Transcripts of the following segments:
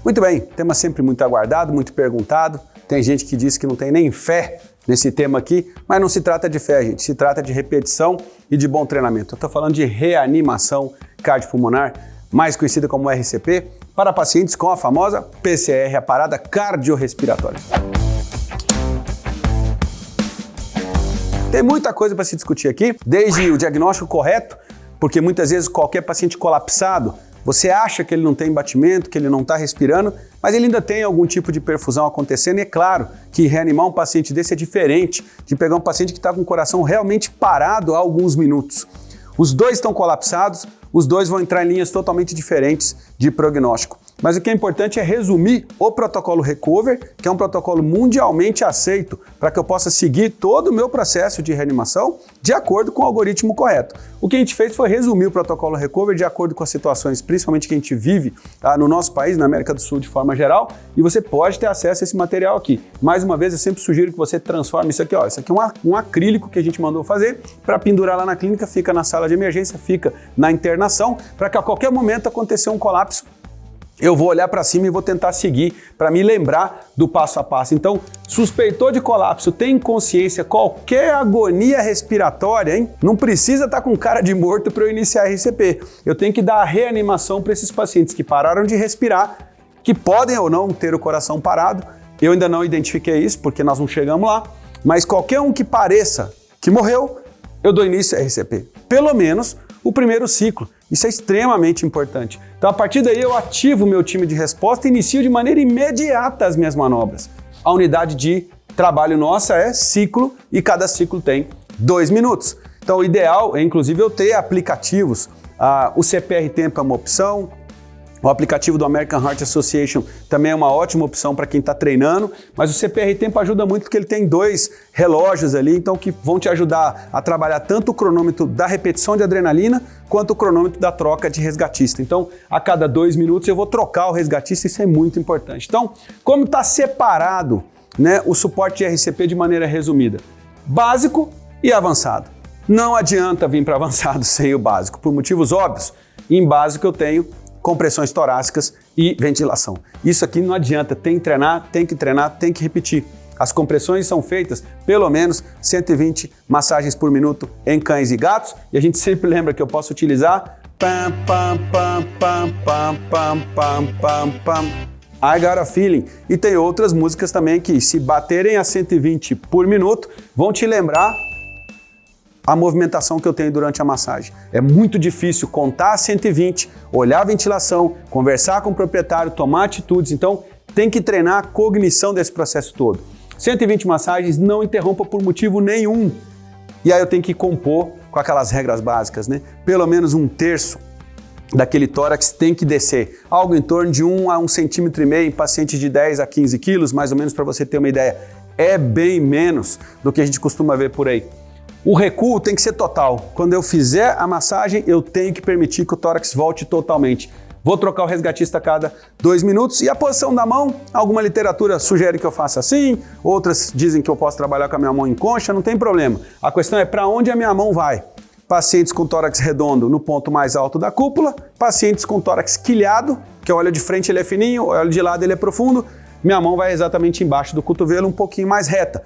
Muito bem, tema sempre muito aguardado, muito perguntado. Tem gente que diz que não tem nem fé nesse tema aqui, mas não se trata de fé, gente. Se trata de repetição e de bom treinamento. Eu estou falando de reanimação cardiopulmonar, mais conhecida como RCP, para pacientes com a famosa PCR, a parada cardiorrespiratória. Tem muita coisa para se discutir aqui, desde o diagnóstico correto, porque muitas vezes qualquer paciente colapsado, você acha que ele não tem batimento, que ele não está respirando, mas ele ainda tem algum tipo de perfusão acontecendo, e é claro que reanimar um paciente desse é diferente de pegar um paciente que está com o coração realmente parado há alguns minutos. Os dois estão colapsados, os dois vão entrar em linhas totalmente diferentes de prognóstico. Mas o que é importante é resumir o protocolo Recover, que é um protocolo mundialmente aceito para que eu possa seguir todo o meu processo de reanimação de acordo com o algoritmo correto. O que a gente fez foi resumir o protocolo Recover de acordo com as situações, principalmente que a gente vive no nosso país, na América do Sul de forma geral, e você pode ter acesso a esse material aqui. Mais uma vez, eu sempre sugiro que você transforme isso aqui, ó. Isso aqui é um acrílico que a gente mandou fazer para pendurar lá na clínica, fica na sala de emergência, fica na internação, para que a qualquer momento acontecer um colapso, eu vou olhar para cima e vou tentar seguir para me lembrar do passo a passo. Então, suspeitou de colapso, tem consciência, qualquer agonia respiratória, hein? Não precisa estar com cara de morto para eu iniciar a RCP. Eu tenho que dar a reanimação para esses pacientes que pararam de respirar, que podem ou não ter o coração parado. Eu ainda não identifiquei isso, porque nós não chegamos lá, mas qualquer um que pareça que morreu, eu dou início à RCP. Pelo menos o primeiro ciclo. Isso é extremamente importante. Então, a partir daí, eu ativo o meu time de resposta e inicio de maneira imediata as minhas manobras. A unidade de trabalho nossa é ciclo e cada ciclo tem 2 minutos. Então, o ideal é, inclusive, eu ter aplicativos. O CPR Tempo é uma opção. O aplicativo do American Heart Association também é uma ótima opção para quem está treinando, mas o CPR Tempo ajuda muito porque ele tem 2 relógios ali, então que vão te ajudar a trabalhar tanto o cronômetro da repetição de adrenalina quanto o cronômetro da troca de resgatista. Então, a cada 2 minutos eu vou trocar o resgatista, isso é muito importante. Então, como está separado, né, o suporte de RCP de maneira resumida? Básico e avançado. Não adianta vir para avançado sem o básico, por motivos óbvios. Em básico eu tenho compressões torácicas e ventilação. Isso aqui não adianta, tem que treinar, tem que repetir. As compressões são feitas pelo menos 120 massagens por minuto em cães e gatos, e a gente sempre lembra que eu posso utilizar I Got a Feeling. E tem outras músicas também que, se baterem a 120 por minuto, vão te lembrar a movimentação que eu tenho durante a massagem. É muito difícil contar 120, olhar a ventilação, conversar com o proprietário, tomar atitudes, então tem que treinar a cognição desse processo todo. 120 massagens, não interrompa por motivo nenhum. E aí eu tenho que compor com aquelas regras básicas, né? Pelo menos 1/3 daquele tórax tem que descer, algo em torno de 1 a 1,5 cm em pacientes de 10 a 15 quilos, mais ou menos, para você ter uma ideia. É bem menos do que a gente costuma ver por aí. O recuo tem que ser total. Quando eu fizer a massagem, eu tenho que permitir que o tórax volte totalmente. Vou trocar o resgatista a cada 2 minutos. E a posição da mão, alguma literatura sugere que eu faça assim, outras dizem que eu posso trabalhar com a minha mão em concha, não tem problema. A questão é para onde a minha mão vai. Pacientes com tórax redondo no ponto mais alto da cúpula, pacientes com tórax quilhado, que olha de frente ele é fininho, olha de lado ele é profundo, minha mão vai exatamente embaixo do cotovelo, um pouquinho mais reta.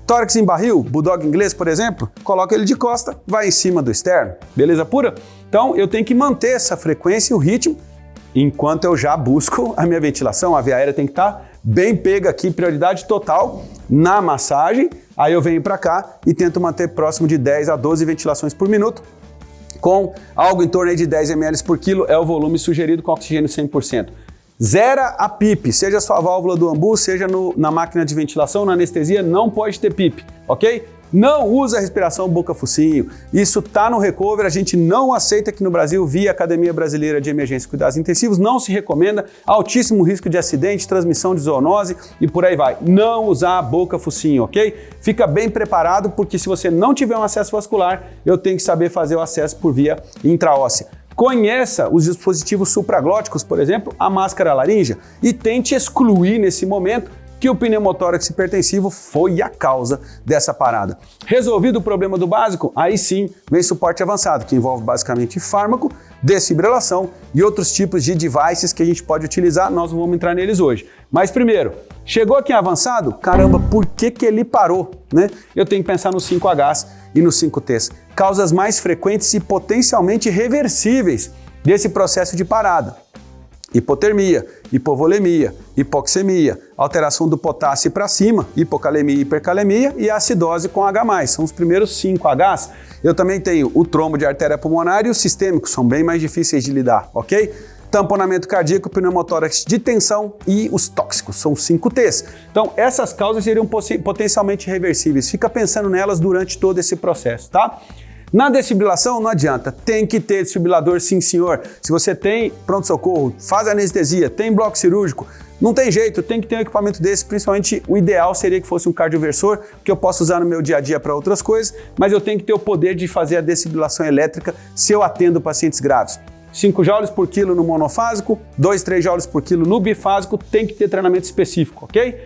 Tórax em barril, bulldog inglês, por exemplo, coloca ele de costa, vai em cima do externo, beleza pura? Então eu tenho que manter essa frequência e o ritmo enquanto eu já busco a minha ventilação. A via aérea tem que estar bem pega aqui, prioridade total na massagem. Aí eu venho para cá e tento manter próximo de 10 a 12 ventilações por minuto, com algo em torno de 10 ml por quilo, é o volume sugerido com oxigênio 100%. Zera a PIP, seja a sua válvula do ambu, seja na máquina de ventilação, na anestesia, não pode ter PIP, ok? Não usa respiração boca-focinho, isso está no Recover, a gente não aceita aqui no Brasil, via Academia Brasileira de Emergência e Cuidados Intensivos, não se recomenda, altíssimo risco de acidente, transmissão de zoonose e por aí vai. Não usar boca-focinho, ok? Fica bem preparado, porque se você não tiver um acesso vascular, eu tenho que saber fazer o acesso por via intraóssea. Conheça os dispositivos supraglóticos, por exemplo, a máscara laríngea, e tente excluir nesse momento que o pneumotórax hipertensivo foi a causa dessa parada. Resolvido o problema do básico, aí sim vem suporte avançado, que envolve basicamente fármaco, desfibrilação e outros tipos de devices que a gente pode utilizar, nós não vamos entrar neles hoje. Mas primeiro, chegou aqui em avançado? Caramba, por que ele parou? Né? Eu tenho que pensar nos 5Hs e nos 5Ts, causas mais frequentes e potencialmente reversíveis desse processo de parada. Hipotermia, hipovolemia, hipoxemia, alteração do potássio para cima, hipocalemia e hipercalemia e acidose com H+. São os primeiros 5Hs. Eu também tenho o trombo de artéria pulmonar e os sistêmicos, são bem mais difíceis de lidar, ok? Tamponamento cardíaco, pneumotórax de tensão e os tóxicos, são 5Ts. Então, essas causas seriam potencialmente reversíveis. Fica pensando nelas durante todo esse processo, tá? Na desfibrilação não adianta, tem que ter desfibrilador sim senhor. Se você tem pronto-socorro, faz anestesia, tem bloco cirúrgico, não tem jeito, tem que ter um equipamento desse, principalmente o ideal seria que fosse um cardioversor, que eu posso usar no meu dia a dia para outras coisas, mas eu tenho que ter o poder de fazer a desfibrilação elétrica se eu atendo pacientes graves. 5 joules por quilo no monofásico, 2, 3 joules por quilo no bifásico, tem que ter treinamento específico, ok?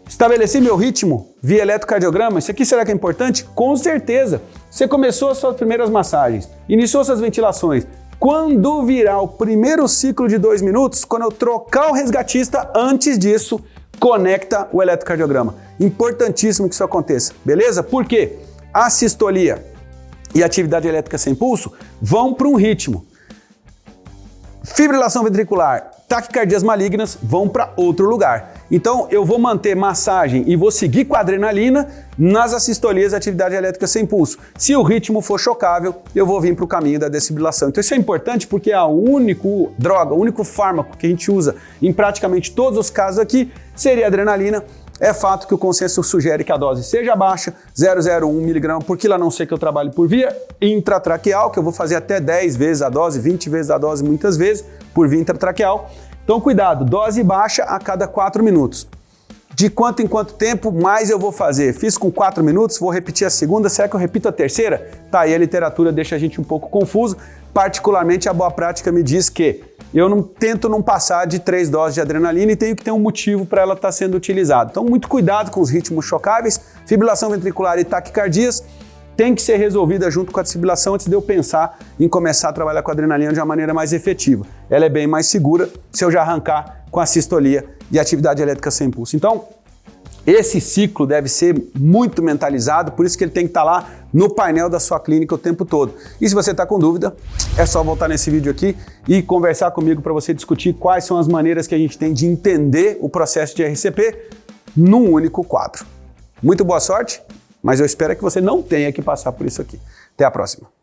Estabeleci meu ritmo via eletrocardiograma, isso aqui será que é importante? Com certeza! Você começou as suas primeiras massagens, iniciou suas ventilações. Quando virar o primeiro ciclo de 2 minutos, quando eu trocar o resgatista, antes disso, conecta o eletrocardiograma. Importantíssimo que isso aconteça, beleza? Por quê? A sistolia e a atividade elétrica sem pulso vão para um ritmo. Fibrilação ventricular, taquicardias malignas vão para outro lugar. Então eu vou manter massagem e vou seguir com a adrenalina nas assistolias e atividade elétrica sem pulso. Se o ritmo for chocável, eu vou vir para o caminho da desfibrilação. Então isso é importante porque a única droga, o único fármaco que a gente usa em praticamente todos os casos aqui seria a adrenalina. É fato que o consenso sugere que a dose seja baixa, 0,01 mg por quilo, a não ser que eu trabalhe por via intratraqueal, que eu vou fazer até 10 vezes a dose, 20 vezes a dose muitas vezes, por via intratraqueal. Então cuidado, dose baixa a cada 4 minutos. De quanto em quanto tempo mais eu vou fazer? Fiz com 4 minutos, vou repetir a segunda, será que eu repito a terceira? Tá aí a literatura deixa a gente um pouco confuso, particularmente a boa prática me diz que eu tento não passar de 3 doses de adrenalina e tenho que ter um motivo para ela estar sendo utilizada. Então muito cuidado com os ritmos chocáveis, fibrilação ventricular e taquicardias tem que ser resolvida junto com a desfibrilação antes de eu pensar em começar a trabalhar com a adrenalina de uma maneira mais efetiva. Ela é bem mais segura se eu já arrancar com a sistolia e atividade elétrica sem pulso. Então, esse ciclo deve ser muito mentalizado, por isso que ele tem que estar lá no painel da sua clínica o tempo todo. E se você está com dúvida, é só voltar nesse vídeo aqui e conversar comigo para você discutir quais são as maneiras que a gente tem de entender o processo de RCP num único quadro. Muito boa sorte, mas eu espero que você não tenha que passar por isso aqui. Até a próxima.